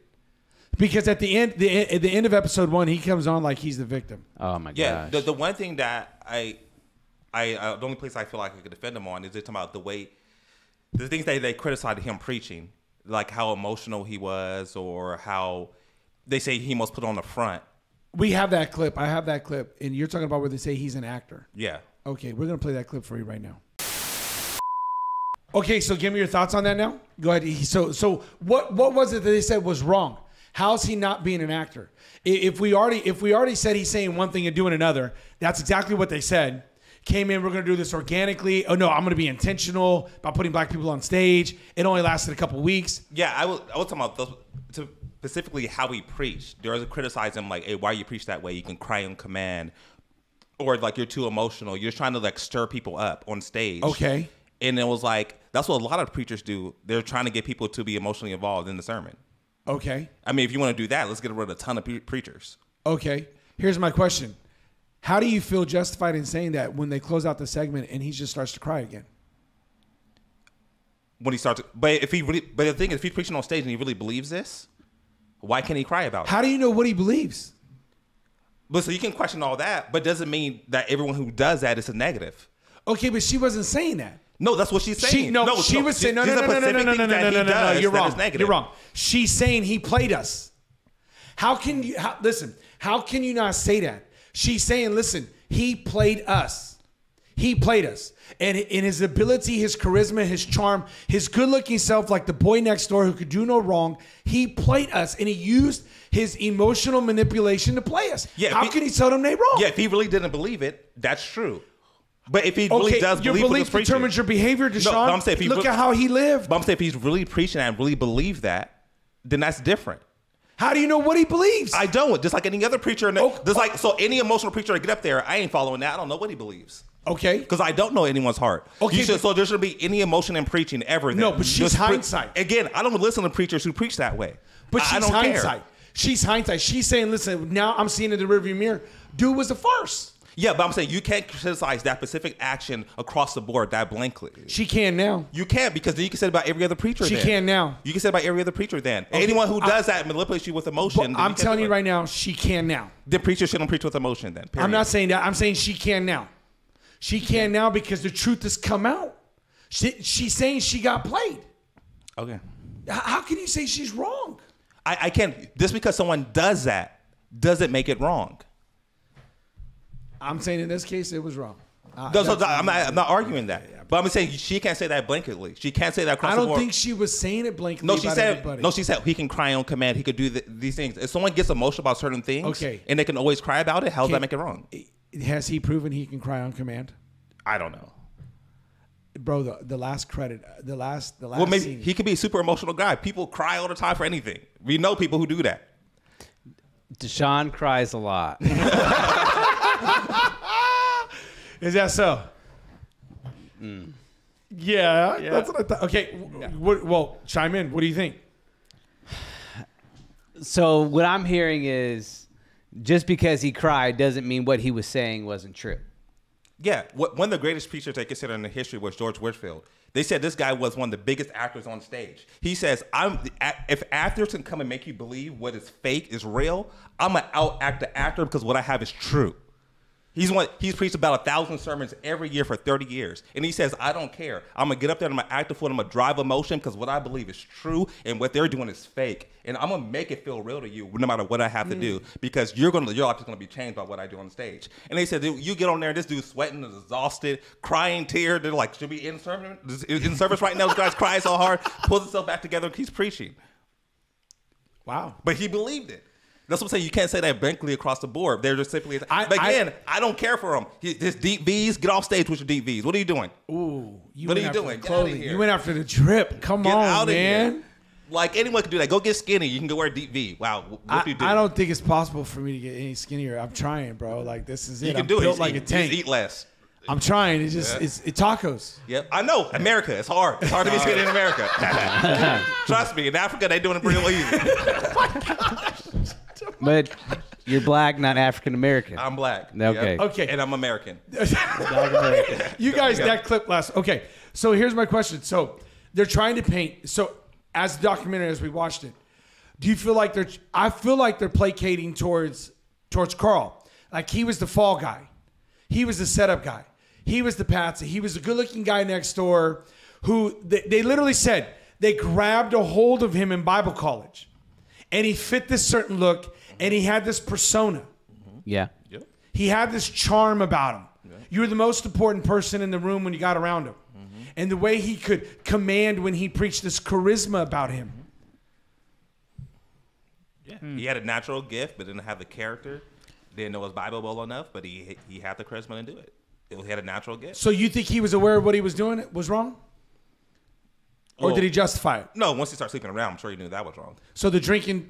A: Because at the end of episode 1, he comes on like he's the victim.
C: Oh, my gosh.
D: Yeah, the one thing that the only place I feel like I could defend him on is talking about the things that they criticized him preaching, like how emotional he was or how they say he must put on the front.
A: We have that clip. I have that clip. And you're talking about where they say he's an actor.
D: Yeah.
A: Okay, we're going to play that clip for you right now. Okay, so give me your thoughts on that now. Go ahead. So what was it that they said was wrong? How's he not being an actor? If we already said he's saying one thing and doing another, that's exactly what they said. Came in, we're going to do this organically. Oh no, I'm going to be intentional about putting black people on stage. It only lasted a couple weeks.
D: Yeah, I was talking about specifically how he preached. There was a criticize him like, hey, why you preach that way? You can cry on command, or like you're too emotional. You're trying to like stir people up on stage.
A: Okay.
D: And it was like, that's what a lot of preachers do. They're trying to get people to be emotionally involved in the sermon.
A: Okay. I
D: mean, if you want to do that, let's get rid of a ton of preachers.
A: Okay. Here's my question. How do you feel justified in saying that when they close out the segment and he just starts to cry again?
D: When he starts, but the thing is, if he's preaching on stage and he really believes this, why can't he cry about it?
A: How do you know what he believes?
D: But so you can question all that, but doesn't mean that everyone who does that is a negative.
A: Okay, but she wasn't saying that.
D: No, that's what she's saying.
A: She was saying no. You're wrong. You're wrong. She's saying he played us. How can you listen? How can you not say that? She's saying, listen, he played us. He played us. And in his ability, his charisma, his charm, his good-looking self, like the boy next door who could do no wrong, he played us, and he used his emotional manipulation to play us. Yeah, how can he tell them they wrong?
D: Yeah, if he really didn't believe it, that's true. But if he really does believe
A: your belief determines your behavior, Deshaun. No, I'm saying look at how he lived.
D: But I'm saying if he's really preaching and really believe that, then that's different.
A: How do you know what he believes?
D: I don't. Just like any other preacher. So any emotional preacher I get up there, I ain't following that. I don't know what he believes.
A: Okay.
D: Because I don't know anyone's heart. Okay. So there shouldn't be any emotion in preaching ever. Then.
A: No, but she's hindsight.
D: Again, I don't listen to preachers who preach that way.
A: But she's hindsight. She's hindsight. She's saying, listen, now I'm seeing in the rearview mirror, dude was a farce.
D: Yeah, but I'm saying you can't criticize that specific action across the board that blankly.
A: She can now.
D: You can't, because then you can say it about every other preacher.
A: She can now.
D: You can say it about every other preacher then. Okay. Anyone who does that manipulates you with emotion.
A: I'm telling you right now, she can now.
D: The preacher shouldn't preach with emotion then. Period.
A: I'm not saying that. I'm saying she can now. She can now because the truth has come out. She's saying she got played.
D: Okay.
A: How can you say she's wrong?
D: I can't. Just because someone does that doesn't make it wrong.
A: I'm saying in this case, it was wrong.
D: I'm not arguing that. Yeah, but I'm saying she can't say that blanketly. She can't say that across the board.
A: I don't think she was saying it blanketly everybody.
D: No, she said he can cry on command. He could do these things. If someone gets emotional about certain things and they can always cry about it, how does that make it wrong?
A: Has he proven he can cry on command?
D: I don't know.
A: Bro, the last credit, the last
D: well, maybe
A: scene.
D: He could be a super emotional guy. People cry all the time for anything. We know people who do that.
C: Deshaun cries a lot.
A: Is that so? Yeah, that's what I thought. Okay, well, chime in. What do you think?
C: So what I'm hearing is just because he cried doesn't mean what he was saying wasn't true.
D: Yeah, one of the greatest preachers they consider in the history was George Whitefield. They said this guy was one of the biggest actors on stage. He says, if actors can come and make you believe what is fake is real, I'm going to out-act the actor because what I have is true. He's preached about 1,000 sermons every year for 30 years. And he says, I don't care. I'm going to get up there and I'm going to act the fool. I'm going to drive emotion because what I believe is true and what they're doing is fake. And I'm going to make it feel real to you no matter what I have to do because your life is going to be changed by what I do on stage. And they said, you get on there, this dude's sweating, exhausted, crying tears. They're like, should we in service right now? This guy's crying so hard, pulls himself back together and keeps preaching.
A: Wow.
D: But he believed it. That's what I'm saying. You can't say that blankly across the board. They're just simply. I don't care for him. His deep V's. Get off stage with your deep V's. What are you doing?
A: Ooh,
D: what are you doing? Get out of here.
A: You went after the drip. Come on, man.
D: Here. Like anyone can do that. Go get skinny. You can go wear a deep V. Wow. What do you do?
A: I don't think it's possible for me to get any skinnier. I'm trying, bro. Like this is it.
D: You can do it.
A: Built like a tank.
D: Just eat less.
A: I'm trying. It's just it's tacos.
D: Yep, I know. America, it's hard. It's hard to be skinny in America. Trust me. In Africa, they doing it real easy.
A: Oh my gosh.
C: But you're black, not African American.
D: I'm black.
C: Okay.
D: Yep. Okay. And I'm American.
A: You guys, that clip last. Okay. So here's my question. So they're trying to paint. So as a documentary, as we watched it, do you feel like I feel like they're placating towards Carl. Like he was the fall guy. He was the setup guy. He was the patsy. He was the good-looking guy next door who they literally said they grabbed a hold of him in Bible college. And he fit this certain look, and he had this persona.
C: Yeah.
D: Yep.
A: He had this charm about him. Yeah. You were the most important person in the room when you got around him. Mm-hmm. And the way he could command when he preached, this charisma about him.
D: Yeah. He had a natural gift, but didn't have the character. Didn't know his Bible well enough, but he had the charisma to do it. He had a natural gift.
A: So you think he was aware of what he was doing was wrong? Or did he justify it?
D: No, once he started sleeping around, I'm sure he knew that was wrong.
A: So the drinking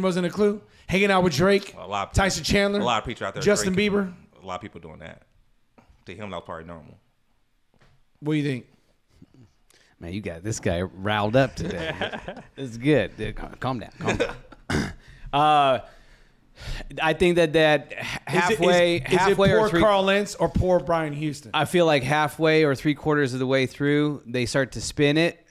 A: wasn't a clue? Hanging out with Drake, Tyson Chandler,
D: a lot of preachers out there,
A: Justin Bieber?
D: A lot of people doing that. To him, that was probably normal.
A: What do you think?
C: Man, you got this guy riled up today. It's good. Dude, calm down. I think that halfway,
A: is it poor Carl Lentz or poor Brian Houston?
C: I feel like halfway or 3/4 of the way through, they start to spin it,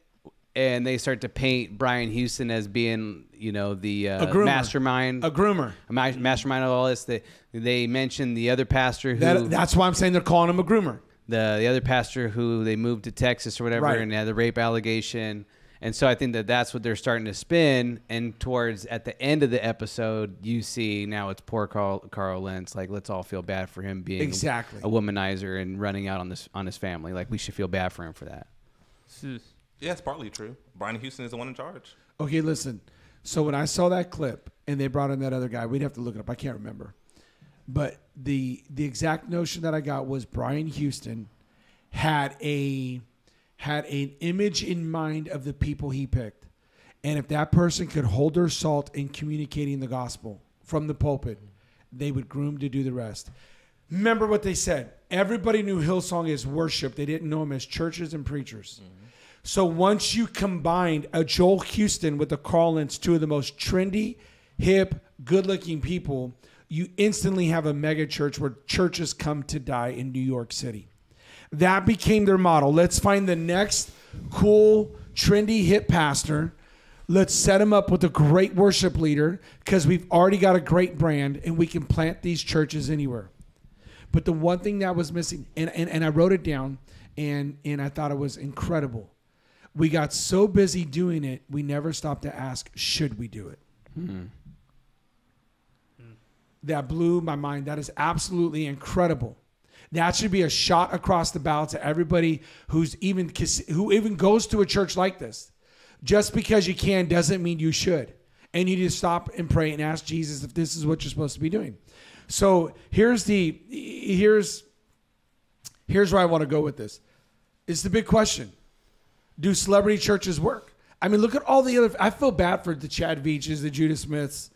C: and they start to paint Brian Houston as being, the mastermind,
A: a groomer,
C: mastermind of all this. They mentioned the other pastor who.
A: That's why I'm saying they're calling him a groomer.
C: the other pastor who they moved to Texas or whatever, and had the rape allegation. And so I think that's what they're starting to spin. And towards at the end of the episode, you see now it's poor Carl Lentz. Like, let's all feel bad for him being a womanizer and running out on his family. Like, we should feel bad for him for that.
D: Yeah, it's partly true. Brian Houston is the one in charge.
A: Okay, listen. So when I saw that clip and they brought in that other guy, we'd have to look it up. I can't remember. But the exact notion that I got was Brian Houston had an image in mind of the people he picked. And if that person could hold their salt in communicating the gospel from the pulpit, they would groom to do the rest. Remember what they said. Everybody knew Hillsong as worship. They didn't know him as churches and preachers. Mm-hmm. So once you combined a Joel Houston with the Carl Lentz, two of the most trendy, hip, good-looking people, you instantly have a mega church where churches come to die in New York City. That became their model. Let's find the next cool, trendy, hip pastor. Let's set him up with a great worship leader because we've already got a great brand and we can plant these churches anywhere. But the one thing that was missing, and I wrote it down, and I thought it was incredible. We got so busy doing it, we never stopped to ask, should we do it? That blew my mind. That is absolutely incredible. That should be a shot across the bow to everybody who even goes to a church like this. Just because you can doesn't mean you should. And you need to stop and pray and ask Jesus if this is what you're supposed to be doing. So here's where I want to go with this. It's the big question. Do celebrity churches work? I mean, look at all the other. I feel bad for the Chad Veaches, the Judah Smiths,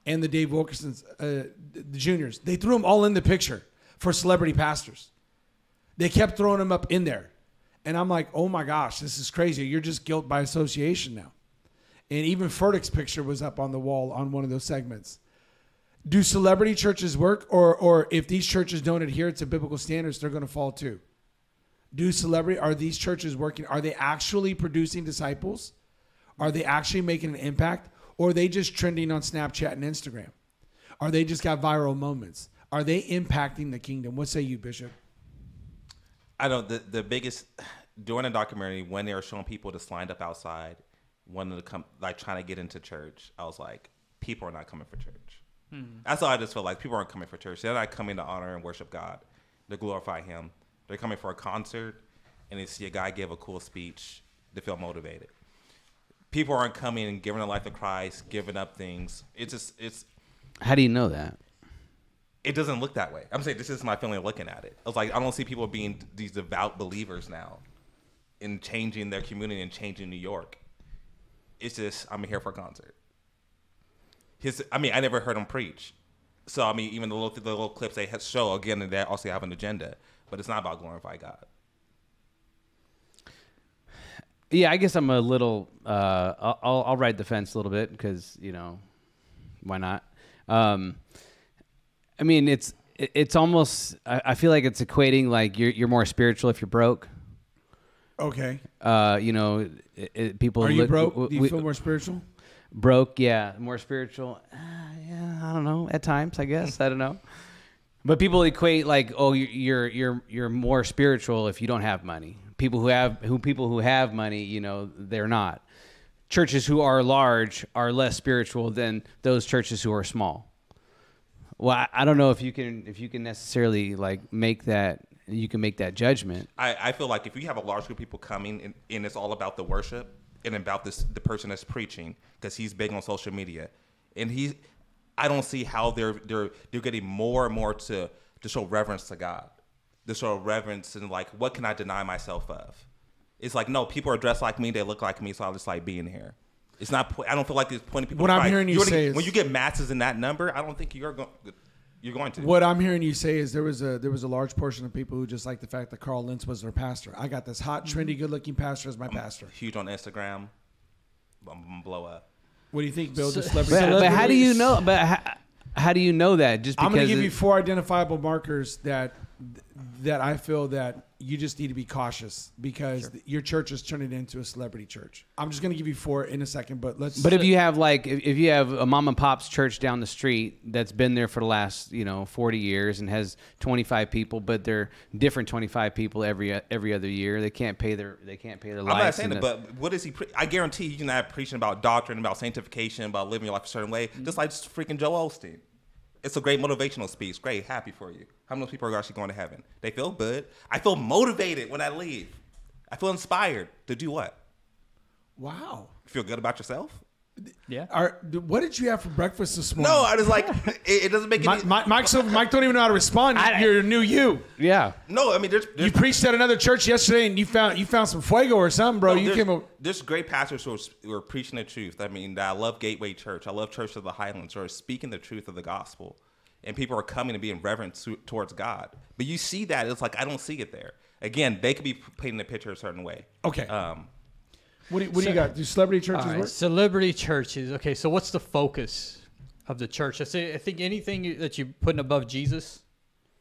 A: and the Dave Wilkersons, the juniors. They threw them all in the picture for celebrity pastors. They kept throwing them up in there. And I'm like, oh my gosh, this is crazy. You're just guilt by association now. And even Furtick's picture was up on the wall on one of those segments. Do celebrity churches work? Or if these churches don't adhere to biblical standards, they're going to fall too. Are these churches working? Are they actually producing disciples? Are they actually making an impact? Or are they just trending on Snapchat and Instagram? Are they just got viral moments? Are they impacting the kingdom? What say you, Bishop?
D: I know the biggest, during the documentary, when they were showing people just lined up outside, wanting to come, like trying to get into church, I was like, people are not coming for church. That's all I just felt like. People aren't coming for church. They're not coming to honor and worship God, to glorify him. They're coming for a concert, and they see a guy give a cool speech to feel motivated. People aren't coming and giving their life to Christ, giving up things. It's.
C: How do you know that?
D: It doesn't look that way. I'm saying this is my feeling of looking at it. I was like, I don't see people being these devout believers now in changing their community and changing New York. It's just, I'm here for a concert. I never heard him preach. So, I mean, even the little clips they show, again, they also have an agenda. But it's not about glorifying God.
C: Yeah, I guess I'm a little, I'll ride the fence a little bit because, why not? I mean, it's almost, I feel like it's equating like you're more spiritual if you're broke.
A: Okay.
C: People.
A: Are you broke? Do you feel more spiritual?
C: Broke, yeah. More spiritual. Yeah, I don't know. At times, I guess. I don't know. But people equate like, oh, you're more spiritual if you don't have money. People who have money, they're not. Churches who are large are less spiritual than those churches who are small. Well, I don't know if you can necessarily like make that. You can make that judgment.
D: I feel like if you have a large group of people coming and it's all about the worship and about the person that's preaching, because he's big on social media, and I don't see how they're getting more and more to show reverence to God, to show reverence and like, what can I deny myself of? It's like, no, people are dressed like me, they look like me, so I just like being here. It's not. I don't feel like there's plenty of people.
A: What I'm hearing you say is,
D: when you get masses in that number, I don't think you're going to.
A: What I'm hearing you say is there was a large portion of people who just like the fact that Carl Lentz was their pastor. I got this hot, trendy, good-looking pastor as my pastor.
D: Huge on Instagram. I'm gonna blow up.
A: What do you think, Bill?
C: But how do you know? But how do you know that? Just because
A: I'm going to give you 4 identifiable markers that I feel that you just need to be cautious because your church is turning into a celebrity church. I'm just going to give you 4 in a second, but let's.
C: But if you have if you have a mom and pop's church down the street that's been there for the last 40 years and has 25 people, but they're different 25 people every other year, they can't pay their
D: I'm not saying that, but what is he? I guarantee you're not preaching about doctrine, about sanctification, about living your life a certain way, just like freaking Joel Osteen. It's a great motivational speech. Great, happy for you. How many people are actually going to heaven? They feel good. I feel motivated when I leave. I feel inspired to do what?
A: Wow.
D: You feel good about yourself?
B: Yeah.
A: What did you have for breakfast this morning?
D: No, I was like, it doesn't make any.
A: Mike don't even know how to respond. You're a new you.
C: Yeah.
D: No, I mean,
A: you preached at another church yesterday, and you found some fuego or something, bro.
D: No, there's great pastors who are preaching the truth. I mean, I love Gateway Church. I love Church of the Highlands, who are speaking the truth of the gospel, and people are coming and being reverent towards God. But you see that it's like I don't see it there. Again, they could be painting the picture a certain way.
A: Okay. What do you got? Do celebrity churches work?
B: Celebrity churches. Okay, so what's the focus of the church? I think anything that you're putting above Jesus,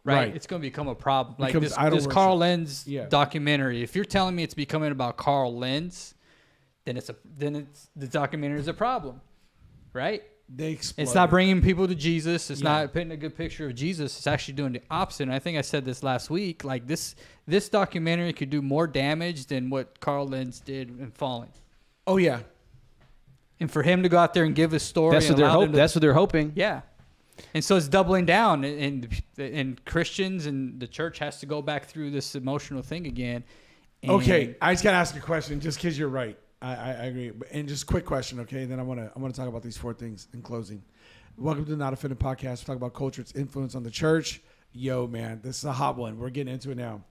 B: right? It's going to become a problem. Like this Carl Lentz documentary. If you're telling me it's becoming about Carl Lentz, then the documentary is a problem, right? It's not bringing people to Jesus. It's not painting a good picture of Jesus. It's actually doing the opposite. And I think I said this last week. Like this documentary could do more damage than what Carl Lentz did in Falling.
A: Oh yeah.
B: And for him to go out there and give his story,
C: that's what they're hoping.
B: Yeah. And so it's doubling down, and Christians and the church has to go back through this emotional thing again.
A: Okay, I just gotta ask a question, just because you're right. I agree. And just a quick question, okay? Then I want to talk about these 4 things in closing. Welcome to the Not Offended Podcast. We talk about culture, its influence on the church. Yo, man, this is a hot one. We're getting into it now.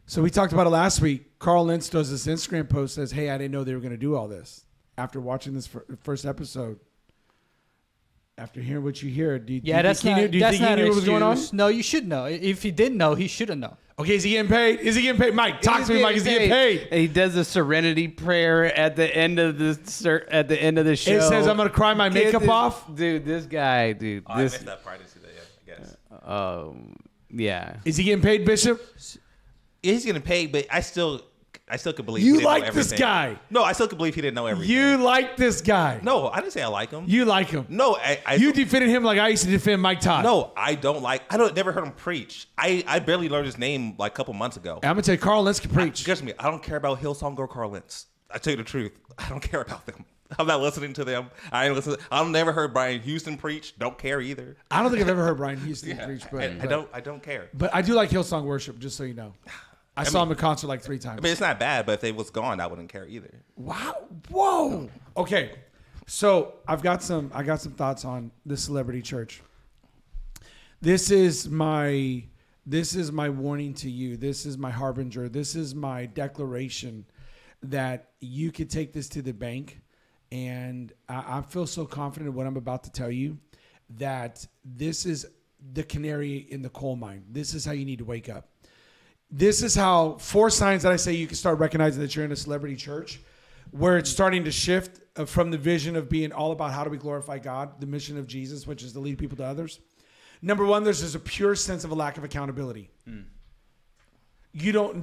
A: So we talked about it last week. Carl Lentz does this Instagram post, says, hey, I didn't know they were going to do all this. After watching this first episode, after hearing what you hear, do you think he knew what was going on?
B: No, you should know. If he didn't know, he should have known.
A: Okay, is he getting paid? Mike, talk to me, Mike. Is he getting paid?
C: And he does a serenity prayer at the end of the show.
A: It says, "I'm gonna cry my makeup off."
C: Dude, this guy,
D: I missed that part. I didn't see that yet, I guess.
C: Yeah.
A: Is he getting paid, Bishop?
D: He's getting paid, but I still could believe
A: you
D: he didn't
A: like
D: know everything.
A: this guy.
D: No, I still could believe he didn't know everything.
A: You like this guy.
D: No, I didn't say I like him.
A: You like him.
D: No,
A: you defended him like I used to defend Mike Todd.
D: No, never heard him preach. I barely learned his name like a couple months ago.
A: I'm gonna tell you, Carl Lentz can preach.
D: Trust me, I don't care about Hillsong or Carl Lentz. I tell you the truth, I don't care about them. I'm not listening to them. I've never heard Brian Houston preach. Don't care either.
A: I don't think I've ever heard Brian Houston preach, but
D: I don't care.
A: But I do like Hillsong worship, just so you know. I saw him in concert like 3 times.
D: I mean, it's not bad, but if they was gone, I wouldn't care either.
A: Wow. Whoa. Okay. So I got some thoughts on the celebrity church. This is my warning to you. This is my harbinger. This is my declaration that you could take this to the bank. And I feel so confident in what I'm about to tell you that this is the canary in the coal mine. This is how you need to wake up. This is how 4 signs that I say you can start recognizing that you're in a celebrity church, where it's starting to shift from the vision of being all about how do we glorify God, the mission of Jesus, which is to lead people to others. Number 1, there's a pure sense of a lack of accountability. You don't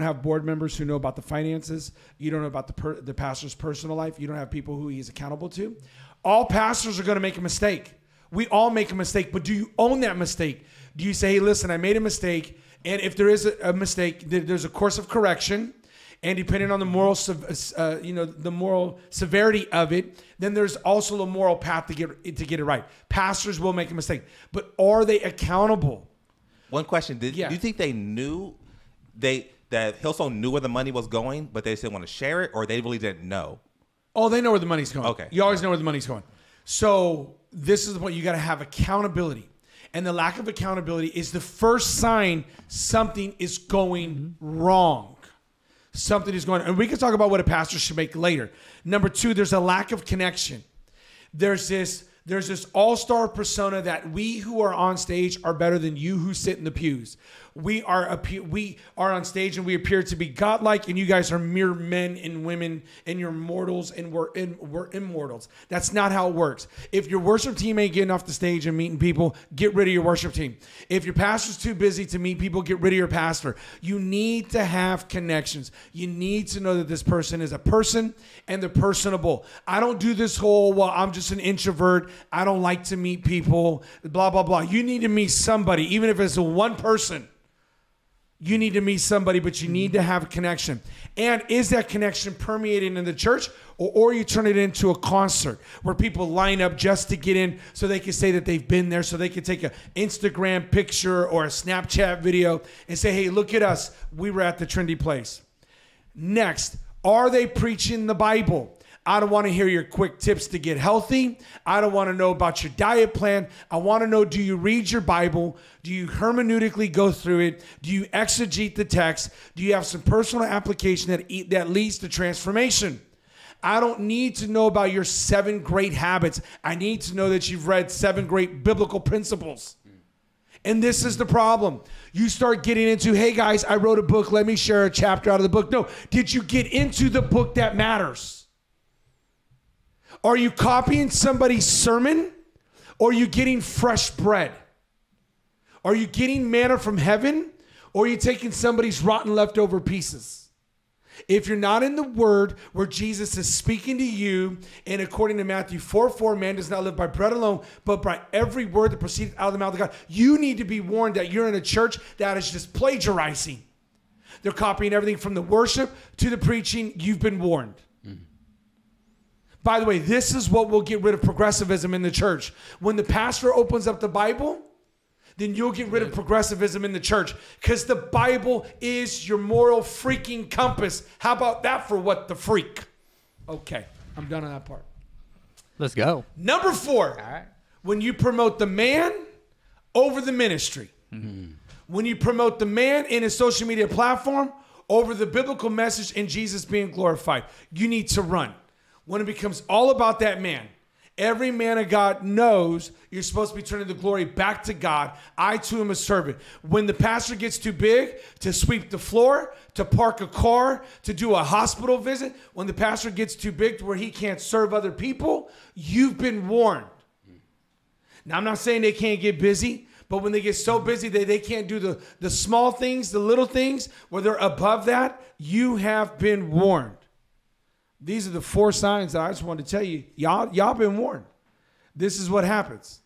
A: have board members who know about the finances. You don't know about the pastor's personal life. You don't have people who he is accountable to. All pastors are going to make a mistake. We all make a mistake, but do you own that mistake? Do you say, hey, listen, I made a mistake, and if there is a mistake, there's a course of correction, and depending on the moral severity of it, then there's also a moral path to get it right. Pastors will make a mistake, but are they accountable?
D: One question: do you think they knew that Hillsong knew where the money was going, but they didn't want to share it, or they really didn't know?
A: Oh, they know where the money's going.
D: Okay,
A: you always know where the money's going. So this is the point: you got to have accountability. And the lack of accountability is the first sign something is going wrong. Something is going on. And we can talk about what a pastor should make later. Number 2, there's a lack of connection. There's this There's this all-star persona that we who are on stage are better than you who sit in the pews. We are on stage and we appear to be godlike, and you guys are mere men and women, and you're mortals and we're immortals. That's not how it works. If your worship team ain't getting off the stage and meeting people, get rid of your worship team. If your pastor's too busy to meet people, get rid of your pastor. You need to have connections. You need to know that this person is a person and they're personable. I don't do this whole, well, I'm just an introvert, I don't like to meet people, blah, blah, blah. You need to meet somebody, even if it's one person. You need to meet somebody, but you need to have a connection. And is that connection permeating in the church, or you turn it into a concert where people line up just to get in so they can say that they've been there, so they can take an Instagram picture or a Snapchat video and say, hey, look at us. We were at the trendy place. Next, are they preaching the Bible? I don't want to hear your quick tips to get healthy. I don't want to know about your diet plan. I want to know, do you read your Bible? Do you hermeneutically go through it? Do you exegete the text? Do you have some personal application that leads to transformation? I don't need to know about your 7 great habits. I need to know that you've read 7 great biblical principles. And this is the problem. You start getting into, hey guys, I wrote a book. Let me share a chapter out of the book. No, did you get into the book that matters? Are you copying somebody's sermon, or are you getting fresh bread? Are you getting manna from heaven, or are you taking somebody's rotten leftover pieces? If you're not in the word where Jesus is speaking to you, and according to Matthew 4:4, man does not live by bread alone, but by every word that proceeds out of the mouth of God, you need to be warned that you're in a church that is just plagiarizing. They're copying everything from the worship to the preaching. You've been warned. By the way, this is what will get rid of progressivism in the church. When the pastor opens up the Bible, then you'll get rid of progressivism in the church, because the Bible is your moral freaking compass. How about that for what the freak? Okay, I'm done on that part.
B: Let's go.
A: Number 4,
B: all right.
A: When you promote the man over the ministry. When you promote the man in his social media platform over the biblical message and Jesus being glorified, you need to run. When it becomes all about that man, every man of God knows you're supposed to be turning the glory back to God. I too am a servant. When the pastor gets too big to sweep the floor, to park a car, to do a hospital visit, when the pastor gets too big to where he can't serve other people, you've been warned. Now, I'm not saying they can't get busy, but when they get so busy that they can't do the small things, the little things, where they're above that, you have been warned. These are the 4 signs that I just wanted to tell you. Y'all been warned. This is what happens.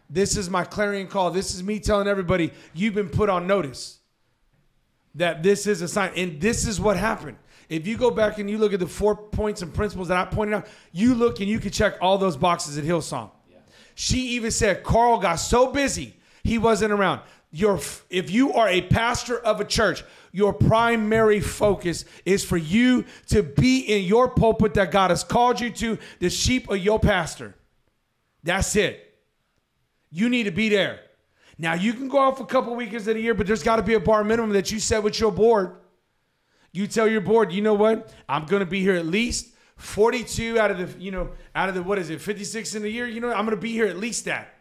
A: This is my clarion call. This is me telling everybody, you've been put on notice that this is a sign. And this is what happened. If you go back and you look at the 4 points and principles that I pointed out, you look and you can check all those boxes at Hillsong. Yeah. She even said Carl got so busy, he wasn't around. If you are a pastor of a church, your primary focus is for you to be in your pulpit that God has called you to, the sheep of your pastor. That's it. You need to be there. Now, you can go off a couple weekends of the year, but there's got to be a bar minimum that you set with your board. You tell your board, you know what? I'm going to be here at least 42 out of the, what is it, 56 in the year? You know, I'm going to be here at least that,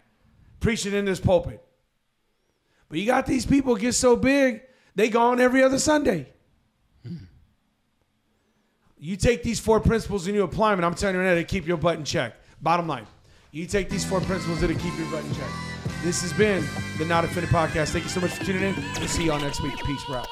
A: preaching in this pulpit. But you got these people get so big, they go on every other Sunday. You take these 4 principles and you apply them, and I'm telling you right now, they keep your butt in check. Bottom line, you take these 4 principles that'll keep your butt in check. This has been the Not Offended Podcast. Thank you so much for tuning in. We'll see y'all next week. Peace, we're out.